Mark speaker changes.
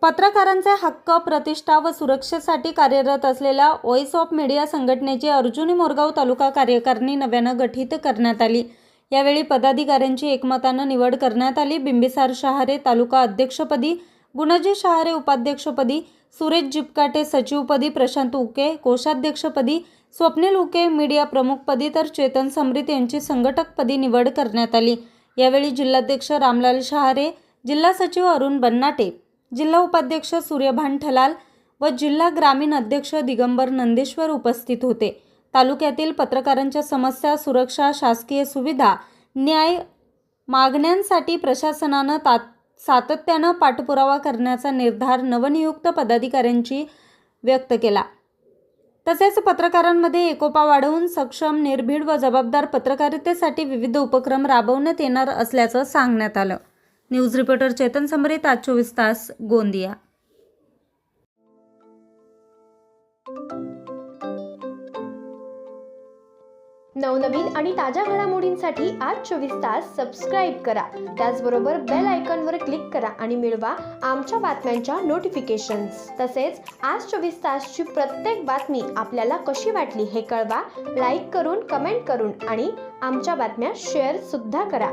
Speaker 1: पत्रकारांचे हक्क, प्रतिष्ठा व सुरक्षेसाठी कार्यरत असलेल्या व्हॉइस ऑफ मीडिया संघटनेची अर्जुनी मोरगाव तालुका कार्यकारिणी नव्यानं गठीत करण्यात आली। यावेळी पदाधिकाऱ्यांची एकमतानं निवड करण्यात आली। बिंबिसार शहारे तालुका अध्यक्षपदी, गुणाजी शहारे उपाध्यक्षपदी, सुरेश जिपकाटे सचिवपदी, प्रशांत उके कोषाध्यक्षपदी, स्वप्नील उके मीडिया प्रमुखपदी तर चेतन समरीत यांची संघटकपदी निवड करण्यात आली। यावेळी जिल्हाध्यक्ष रामलाल शहारे, जिल्हा सचिव अरुण बन्नाटे, जिल्हा उपाध्यक्ष सूर्यभान ठलाल व जिल्हा ग्रामीण अध्यक्ष दिगंबर नंदेश्वर उपस्थित होते। तालुक्यातील पत्रकारांच्या समस्या, सुरक्षा, शासकीय सुविधा, न्याय मागण्यांसाठी प्रशासनानं सातत्यानं पाठपुरावा करण्याचा निर्धार नवनियुक्त पदाधिकाऱ्यांची व्यक्त केला। तसेच पत्रकारांमध्ये एकोपा वाढवून सक्षम, निर्भीड व जबाबदार पत्रकारितेसाठी विविध उपक्रम राबवण्यात येणार असल्याचं सांगण्यात आलं। न्यूज रिपोर्टर चेतन समरीत, आज 24 तास, गोंदिया।
Speaker 2: नवनवीन आणि ताज्या घडामोडींसाठी आज 24 तास सबस्क्राईब करा। त्याचबरोबर बेल आयकॉनवर क्लिक करा आणि मिळवा आमच्या बातम्यांच्या नोटिफिकेशन्स। तसेच आज 24 तासची प्रत्येक बातमी आपल्याला कशी वाटली हे कळवा, लाईक करून, कमेंट करून आणि आमच्या बातम्या शेअर सुद्धा करा।